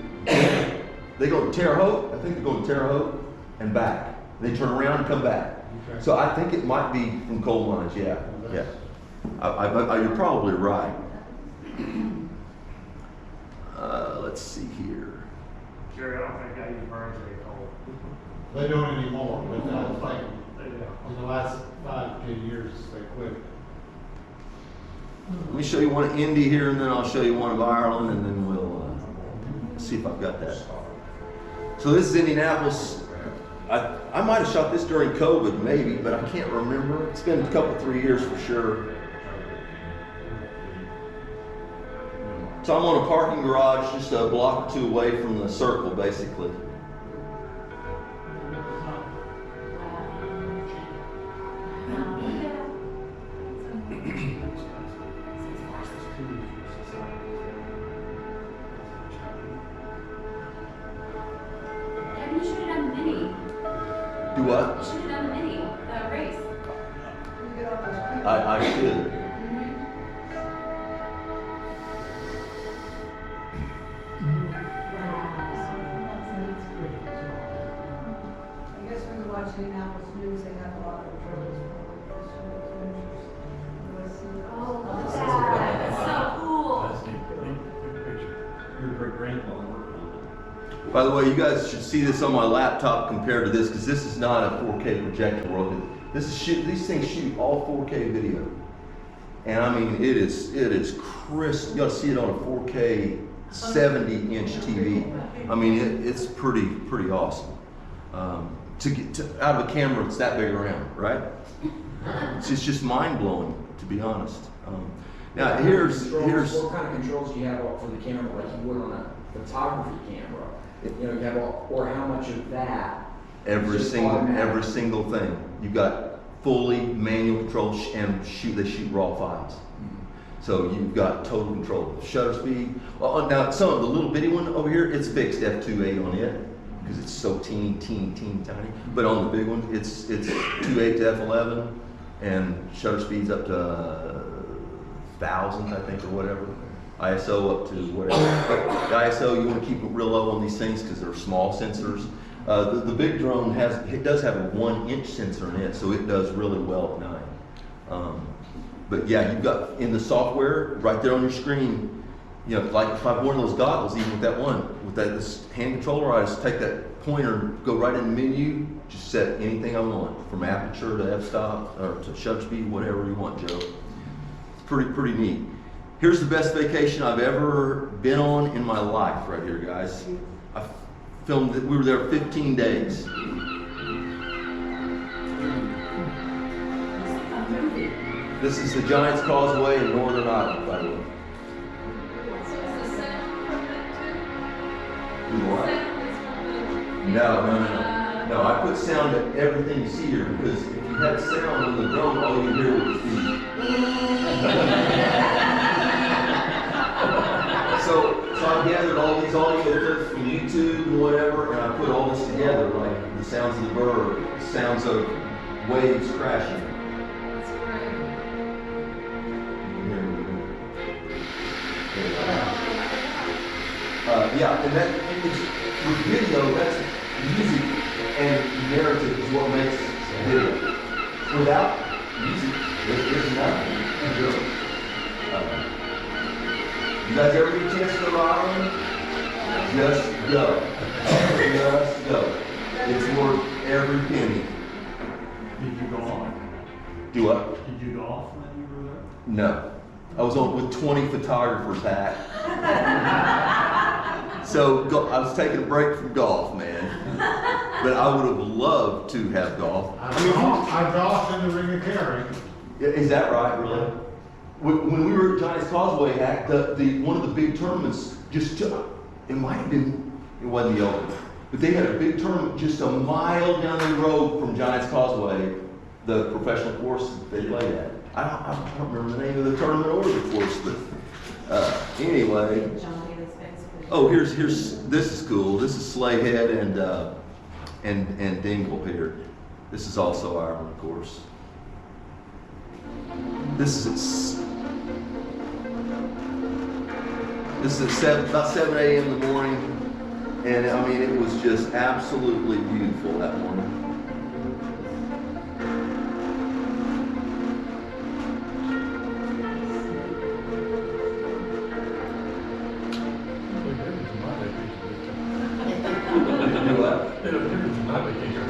They go to Terre Haute. I think they're going to Terre Haute and back. They turn around and come back. Okay. So I think it might be from coal mines. Yeah, yeah. You're probably right. Let's see here. Jerry, I don't think IU burns any coal. They don't anymore, but I was like, They do. in the last 5 to 10 years, they quit. Let me show you one of Indy here, and then I'll show you one of Ireland, and then we'll see if I've got that. So this is Indianapolis. I might have shot this during COVID, maybe, but I can't remember. It's been a couple, 3 years for sure. So I'm on a parking garage just a block or two away from the circle, basically. You should have done the mini. Do what? You should have done the mini, the race. I should. I guess when you watch Indianapolis news, they have a lot of troubles. Oh, look at that. That's so cool. That's neat picture. Your great grandfather worked on it. By the way, you guys should see this on my laptop compared to this, because this is not a 4K projector world. These things shoot all 4K video, and I mean it is crisp. You got to see it on a 4K 70-inch TV. I mean it's pretty awesome. To get out of a camera, it's that big around, right? It's just mind blowing, to be honest. Now here's What kind of controls do you have for the camera, like you would on a photography camera? You know, you have or how much of that? every Just single automatic. thing. You've got fully manual control and they shoot raw files. So you've got total control. Shutter speed. Well, now some of the little bitty one over here, it's fixed f2.8 on it because it's so teeny tiny. But on the big one, it's 2.8 to f11, and shutter speed's up to 1,000, I think, or whatever. ISO up to whatever. But the ISO, you want to keep it real low on these things because they're small sensors. The big drone does have a 1-inch sensor in it, so it does really well at night. But yeah, you've got in the software right there on your screen. You know, like if I've worn those goggles, even with that one, with this hand controller, I just take that pointer, go right in the menu, just set anything I want, from aperture to f-stop or to shutter speed, whatever you want, Joe. It's pretty neat. Here's the best vacation I've ever been on in my life, right here, guys. I filmed it. We were there 15 days. This is the Giants Causeway in Northern Ireland, by the way. So is the sound from that too? You what? Sound is from the. No, I put sound at everything you see here because if you had sound on the drone, all you hear was the. So I gathered all these audio clips from YouTube and whatever, and I put all this together, like the sounds of the bird, the sounds of waves crashing. That's great. Here we go. Yeah, and that it's, with video, that's music and narrative is what makes video. Without music, there's nothing. You guys ever get a chance to go to Ireland? Just go. Just go. It's worth every penny. Did you go on? Do what? Did you golf when you were there? No. I was on with 20 photographers hat. So I was taking a break from golf, man. But I would have loved to have golf. I golfed in the Ring of Kerry. Is that right, really? When we were at Giants Causeway Hack, one of the big tournaments just took, it might have been, it wasn't the Open, but they had a big tournament just a mile down the road from Giants Causeway, the professional course that they played at. I don't remember the name of the tournament or the course, but anyway. Oh, this is cool. This is Slayhead and Dingle here. This is also Ireland, of course. This is about 7 a.m. in the morning, and I mean it was just absolutely beautiful that morning. Do what? They don't difference in my vacation.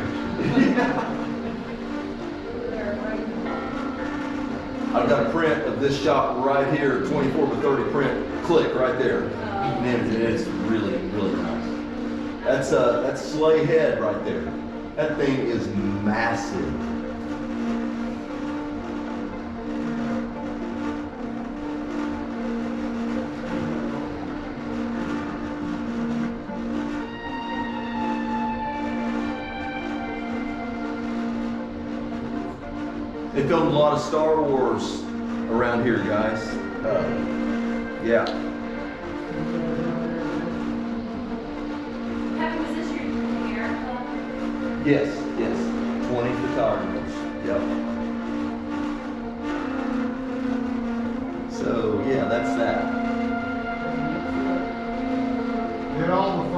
I've got a print of this shot right here, 24 by 30 print, click right there. And it's really, really nice. That's Sleigh Head right there. That thing is massive. They filmed a lot of Star Wars around here, guys. Yeah. Kevin, was this your hair club? Yes, 20 photographers. Yep. So, yeah, that's that. Did all the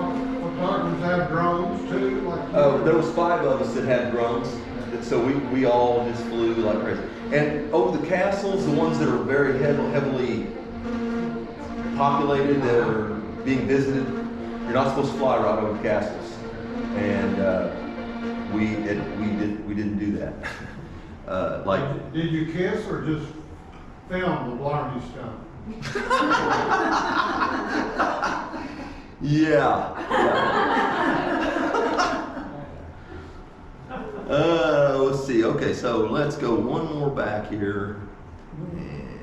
photographers have drones too? Like There was 5 of us that had drones. So we all just flew like crazy. And over the castles, the ones that are very heavily populated, that are being visited, you're not supposed to fly right over the castles. And we didn't do that. Did you kiss or just film the Blarney Stone? Yeah. Let's see. Okay, so let's go one more back here. And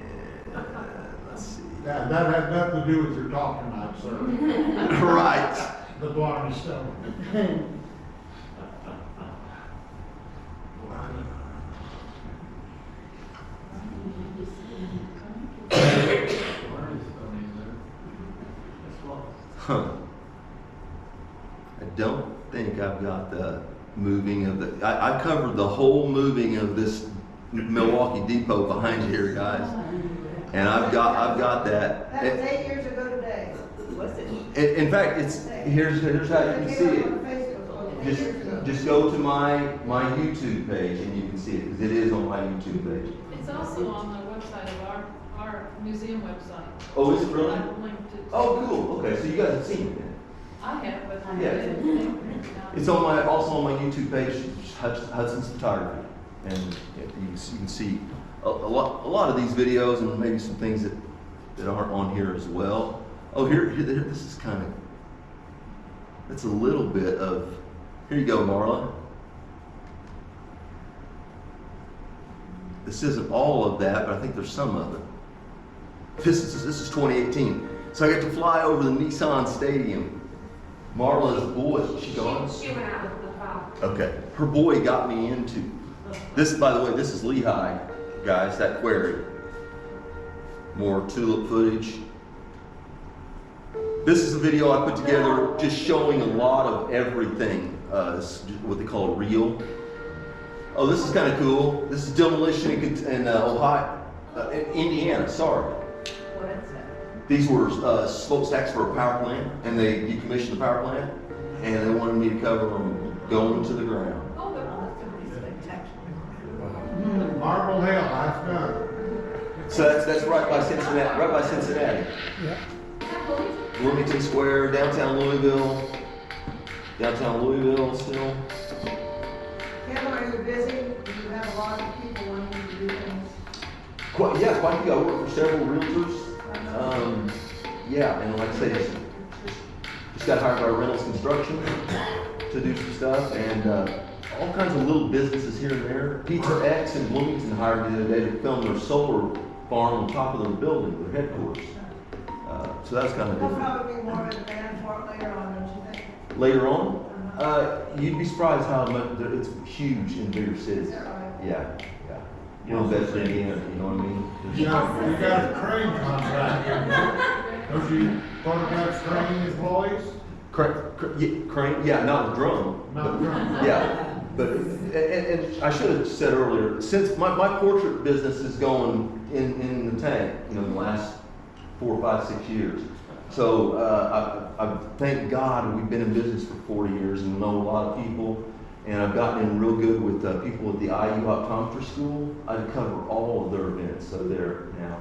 let's see. That had nothing to do with your talk tonight, sir. Right. The Blarney Stone. Huh. I don't think I've got the moving of the. I covered the whole moving of this Milwaukee Depot behind you here, guys, and I've got that. That was 8 years ago today. Was it? In fact, here's how you can see it. Just go to my YouTube page and you can see it, because it is on my YouTube page. It's also on the website of our museum website. Oh, is it really? I linked it. Oh, cool. Okay, so you guys have seen it then. I have, but I Yeah. didn't. It's also on my YouTube page, Hudson's Photography, and you can see a lot of these videos and maybe some things that aren't on here as well. Oh, here this is kind of, that's a little bit of. Here you go, Marla. This isn't all of that, but I think there's some of it. This is 2018. So I got to fly over the Nissan Stadium. Marla's boy, she gone? She went out with the phone. Okay. Her boy got me into this. By the way, this is Lehigh, guys, that quarry. More tulip footage. This is a video I put together just showing a lot of everything. This is what they call a reel. Oh, this is kind of cool. This is demolition in Ohio, in Indiana, sorry. What is that? These were smokestacks for a power plant, and they decommissioned the power plant, and they wanted me to cover them going to the ground. Oh, they're all That's gonna be spectacular. Marble Hill, that's done. So that's right by Cincinnati. Right by Cincinnati. Yeah. Wilmington Square, downtown Louisville. Downtown Louisville still. Kevin, are you busy? Do you have a lot of people wanting to do Quite a few. I work for several realtors. Yeah, and like I say, just got hired by Reynolds Construction to do some stuff, and all kinds of little businesses here and there. Pizza X in Bloomington hired me the other day to film their solar farm on top of their building, their headquarters. So that's kind of There'll different. probably be more in demand for it later on, don't you think? Later on, you'd be surprised how much it's huge in bigger cities. Is that right? Yeah. You know, Bedford, Indiana, you know what I mean? You got a crane contract. Don't you photograph crane employees? Crane, yeah, not with drone. Not with drone. Yeah, but, and I should have said earlier, since my portrait business is going in the tank, you know, in the last 4, 5, 6 years. So, I thank God we've been in business for 40 years and know a lot of people. And I've gotten in real good with people at the IU Optometry School. I cover all of their events, so they're now.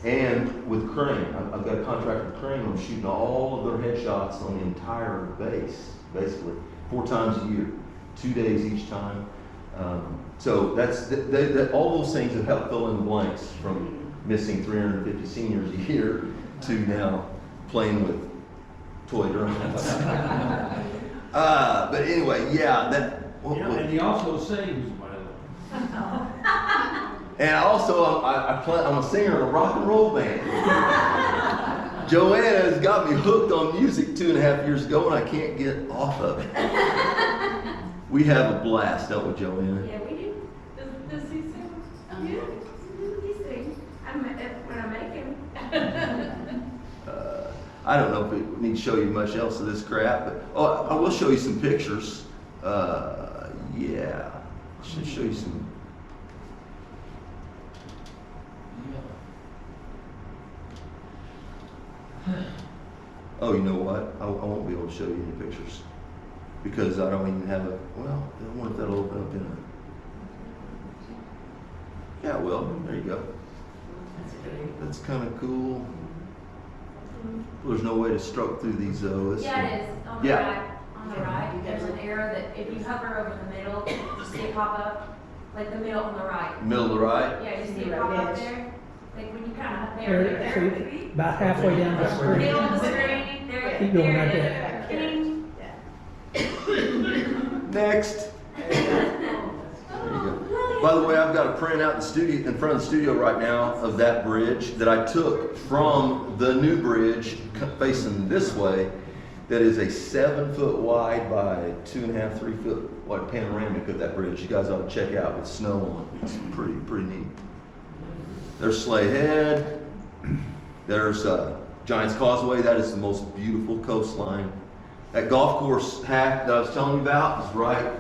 And with Crane, I've got a contract with Crane. I'm shooting all of their headshots on the entire base, basically, 4 times a year, 2 days each time. So that's all those things have helped fill in the blanks from missing 350 seniors a year to now playing with toy drones. But anyway, yeah, that. And he also sings, by the way. And also, I'm a singer in a rock and roll band. Joanna has got me hooked on music 2.5 years ago, and I can't get off of it. We have a blast, don't we, Joanna? Yeah, we do. Does he sing? Yeah, he sings. When I make him. I don't know if we need to show you much else of this crap, but I will show you some pictures. Yeah, should show you some. Oh, you know what? I won't be able to show you any pictures because I don't even have a. Well, I wonder if that'll open up in a. Yeah, well, there you go. That's kind of cool. There's no way to stroke through these though. Yeah, it is. On the Yeah. right. On the right, there's an arrow that if you hover over the middle, you see it pop up. Like the middle on the right. Middle of the right. Yeah, you see it pop up there. Like when you kind of There, see, about halfway down the middle of the screen. screen. There, Keep going right there. Ding. Next. There you go. By the way, I've got a print out in the studio, in front of the studio right now of that bridge that I took from the new bridge facing this way. That is a 7 foot wide by 2.5, 3 foot wide panoramic of that bridge. You guys ought to check out with snow on it. It's pretty neat. There's Sleigh Head. There's Giant's Causeway. That is the most beautiful coastline. That golf course hack that I was telling you about is right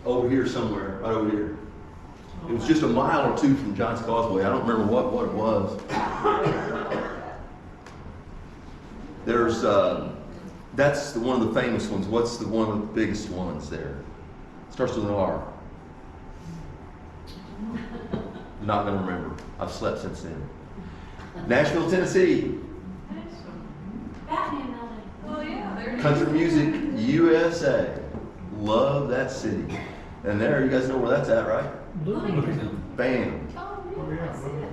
over here somewhere, right over here. It was just a mile or 2 from Giant's Causeway. I don't remember what it was. There's, that's one of the famous ones. What's one of the biggest ones there? Starts with an R. Not gonna remember. I've slept since then. Nashville, Tennessee. Batman building. Well, yeah, there it is. Country Music USA. Love that city. And there, you guys know where that's at, right? Bloomington. Bam. Oh, Oh, really? yeah. I see that.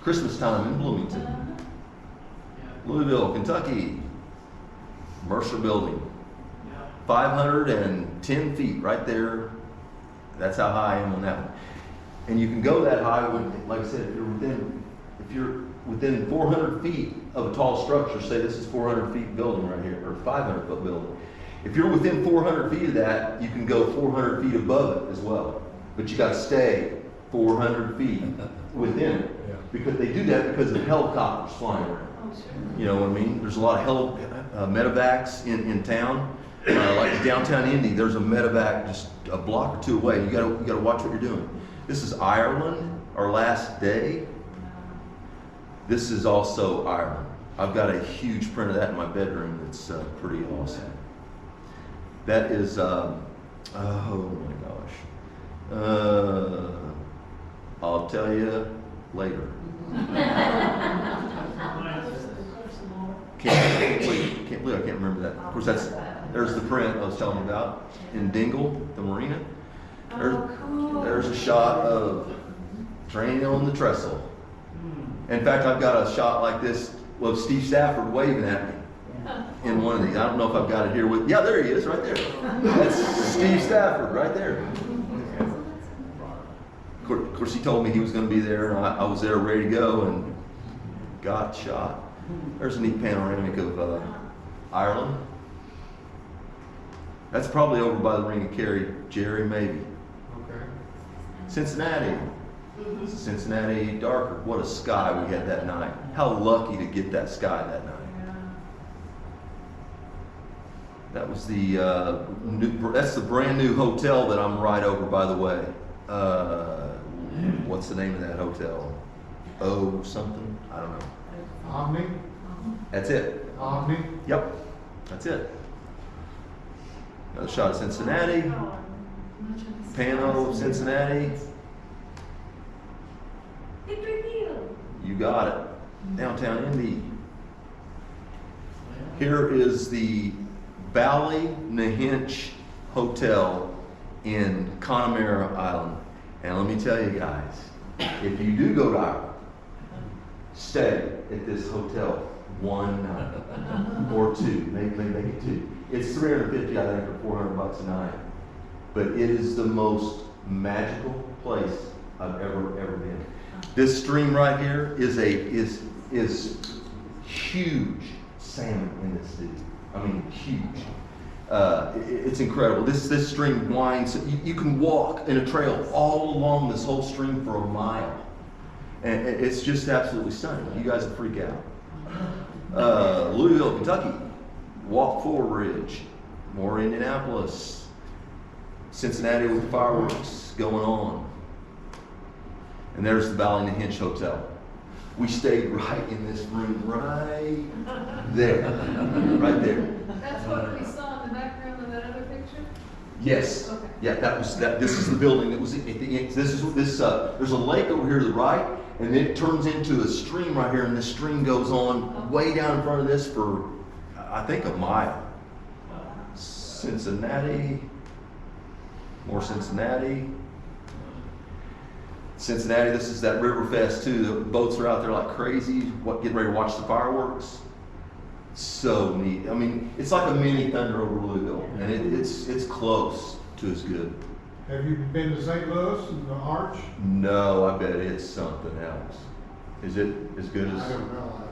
Christmas time in Bloomington. Louisville, Kentucky. Mercer Building. 510 feet right there. That's how high I am on that one. And you can go that high when, like I said, if you're within 400 feet of a tall structure, say this is 400 feet building right here, or 500 foot building. If you're within 400 feet of that, you can go 400 feet above it as well. But you got to stay 400 feet within it. Yeah. Because they do that because of helicopters flying around. Oh, sure. You know what I mean? There's a lot of medevacs in town. Like downtown Indy, there's a medevac just a block or 2 away. You gotta watch what you're doing. This is Ireland, our last day. This is also Ireland. I've got a huge print of that in my bedroom. It's pretty awesome. That is, oh my gosh. I'll tell you later. Can't believe I can't remember that. Of course, there's the print I was telling you about in Dingle, the marina. Oh, cool. There's a shot of training on the trestle. In fact, I've got a shot like this of Steve Stafford waving at me in one of these. I don't know if I've got it here with, yeah, there he is, right there. That's Steve Stafford, right there. Of course, he told me he was going to be there, and I was there ready to go, and got shot. There's a neat panoramic of Ireland. That's probably over by the Ring of Kerry, Jerry, maybe. Okay. Cincinnati. Cincinnati darker. What a sky we had that night. How lucky to get that sky that night. That was that's the brand new hotel that I'm right over, by the way. What's the name of that hotel? Oh, something? I don't know. Omni? That's it. Omni? Yep. That's it. Another shot of Cincinnati. Pano of Cincinnati. Victory Field. You got it. Downtown Indy. Here is the Ballynahinch Hotel in Connemara Island. And let me tell you guys, if you do go to Ireland, stay at this hotel one night or two, maybe make it two. It's $350, I think, or $400 a night. But it is the most magical place I've ever been. This stream right here is huge salmon in this dude. I mean, huge. It's incredible. This stream winds. You can walk in a trail all along this whole stream for a mile, and it's just absolutely stunning. You guys would freak out. Louisville, Kentucky, Walk Forward Ridge, more Indianapolis, Cincinnati with the fireworks going on, and there's the Ballynahinch Hotel. We stayed right in this room, right there, right there. That's what we saw in the background of that other picture? Yes. Okay. Yeah, that was that. This is the building that was. There's a lake over here to the right, and then it turns into a stream right here, and this stream goes on way down in front of this for, I think, a mile. Cincinnati, more Cincinnati. Cincinnati, this is that River Fest too. The boats are out there like crazy, getting ready to watch the fireworks. So neat. I mean, it's like a mini Thunder over Louisville, and it's close to as good. Have you been to St. Louis and the Arch? No, I bet it's something else. Is it as good I as? don't know.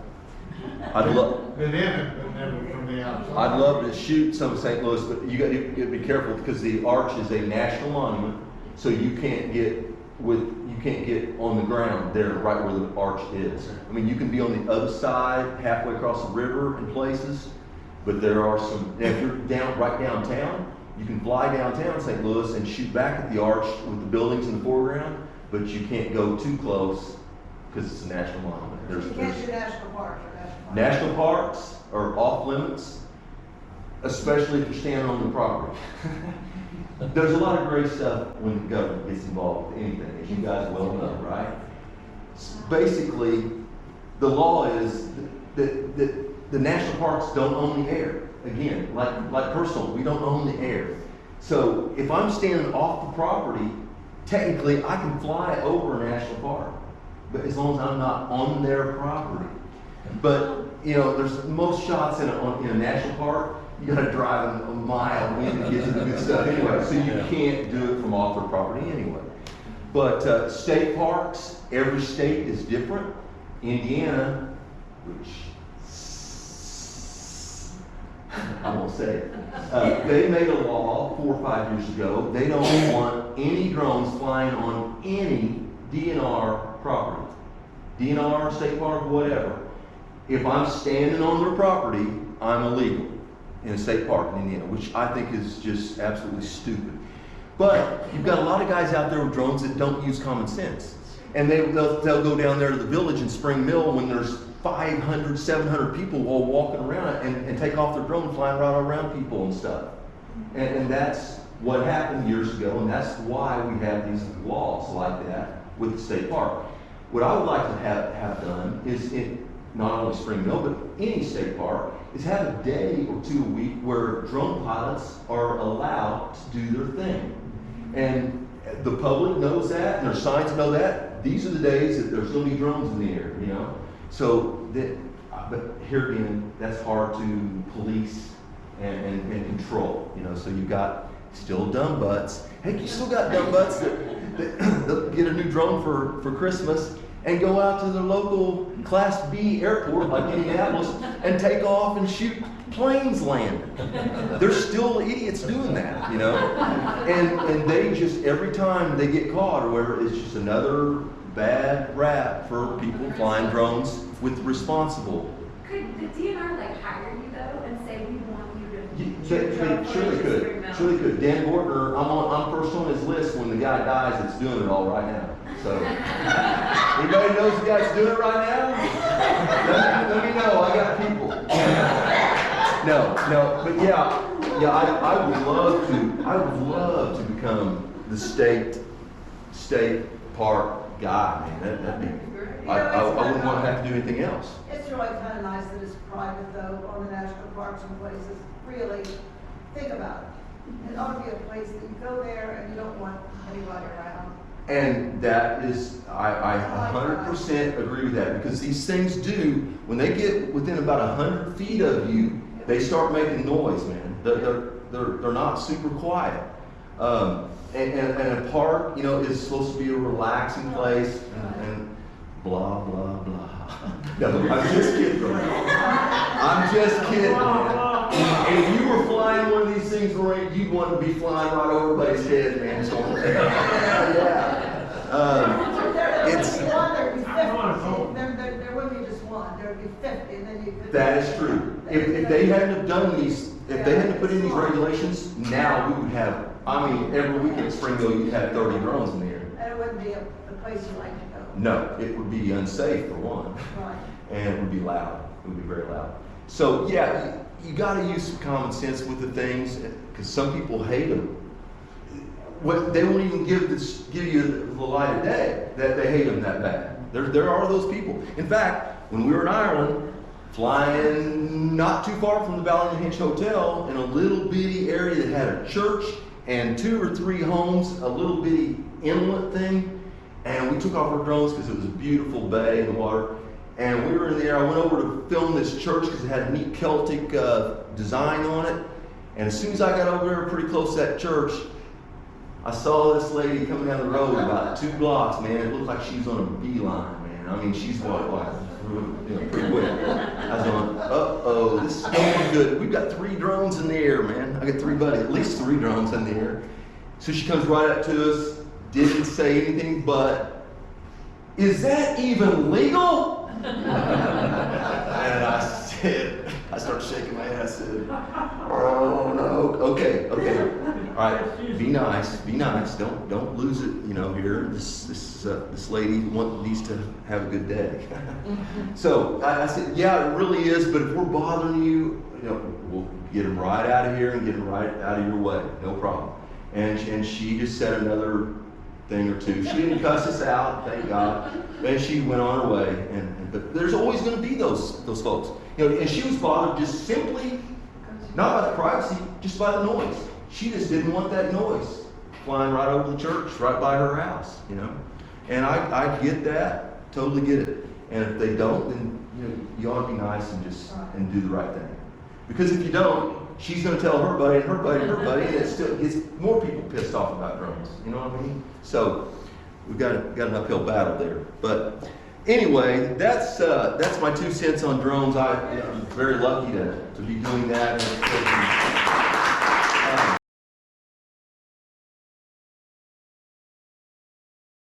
I'd love. Been in it, but never from the outside. I'd love to shoot some of St. Louis, but you got to be careful because the Arch is a national monument, so you can't get on the ground there, right where the arch is. I mean, you can be on the other side, halfway across the river in places, but there are some. If you're right downtown, you can fly downtown St. Louis and shoot back at the arch with the buildings in the foreground, but you can't go too close because it's a national monument. You can't do national parks or national parks. National parks are off limits, especially if you're standing on the property. There's a lot of great stuff when the government gets involved with anything, as you guys well know, right? Basically, the law is that the national parks don't own the air. Again, like personal, we don't own the air. So if I'm standing off the property, technically I can fly over a national park, but as long as I'm not on their property. But you know, there's most shots in a national park. You got to drive a mile in to get to the good stuff anyway, so you can't do it from off their property anyway. But state parks, every state is different. Indiana, which I won't say it, they made a law 4 or 5 years ago. They don't want any drones flying on any DNR property. DNR, state park, whatever. If I'm standing on their property, I'm illegal in a state park in Indiana, which I think is just absolutely stupid. But you've got a lot of guys out there with drones that don't use common sense. And they'll go down there to the village in Spring Mill when there's 500, 700 people all walking around and take off their drone flying right around people and stuff. And that's what happened years ago, and that's why we have these laws like that with the state park. What I would like to have done is, not only Spring Mill, but any state park, is have a day or two a week where drone pilots are allowed to do their thing. And the public knows that, and their signs know that. these are the days that there's going to be drones in the air, you know. So that, but here again, that's hard to police and control, you know. So you've got still dumb butts. Heck, you still got dumb butts that get a new drone for Christmas and go out to the local Class B airport like Indianapolis and take off and shoot planes landing. There's still idiots doing that, you know? And they just, every time they get caught or whatever, it's just another bad rap for people flying drones with responsible. Could the DNR like hire you though and say we want you to? They surely could. Surely could. Dan Gordner, I'm first on his list when the guy dies that's doing it all right now. So, anybody knows the guy that's doing it right now? Let me know. I got people. No, but yeah, I would love to become the state park guy, man. That'd be, I wouldn't want to have to do anything else. It's really kind of nice that it's private though, on the national parks and places. Really, think about it. It ought to be a place that you go there and you don't want anybody around. And that is, I 100% agree with that, because these things do, when they get within about 100 feet of you, they start making noise, man. They're not super quiet. And a park, you know, is supposed to be a relaxing place, and blah, blah, blah. No, I'm just kidding. I'm just kidding, man. And if you were flying one of these things, Lorraine, you'd want to be flying right over everybody's head, man. So, yeah. It's, There wouldn't be just one, there would be 50, and then you could. that is true. If they hadn't have done these, if they hadn't put in these regulations, now we would have, I mean, every week in Springville, you'd have 30 drones in the air. And it wouldn't be a place you like to go. No, it would be unsafe for one. Right. And it would be loud. It would be very loud. So yeah, you got to use some common sense with the things, because some people hate them. They won't even give you the light of day that they hate them that bad. There are those people. In fact, when we were in Ireland, flying not too far from the Ballynahinch Hotel, in a little bitty area that had a church and 2 or 3 homes, a little bitty inlet thing, and we took off our drones because it was a beautiful bay in the water. And we were in the air. I went over to film this church because it had a neat Celtic design on it. And as soon as I got over there pretty close to that church, I saw this lady coming down the road about 2 blocks, man. It looked like she was on a beeline, man. I mean, she's like pretty quick. I was going, uh-oh, this is going good. We've got 3 drones in the air, man. I got 3 buddies, at least 3 drones in the air. So she comes right up to us, didn't say anything but, "Is that even legal?" And I started shaking my head. I said, "Oh no, okay. All right, be nice. Don't lose it, you know, here. This lady needs to have a good day." So I said, "Yeah, it really is, but if we're bothering you, you know, we'll get them right out of here and get them right out of your way, no problem." And she just said another thing or two. She didn't cuss us out, thank God. And she went on her way. But there's always going to be those folks, you know. And she was bothered just simply, not by the privacy, just by the noise. She just didn't want that noise flying right over the church, right by her house, you know. And I get that, totally get it. And if they don't, then you know, you ought to be nice and do the right thing. Because if you don't, she's going to tell her buddy and her buddy and her buddy, and it still gets more people pissed off about drones. You know what I mean? So we've got an uphill battle there. But anyway, that's my 2 cents on drones. I'm very lucky to be doing that.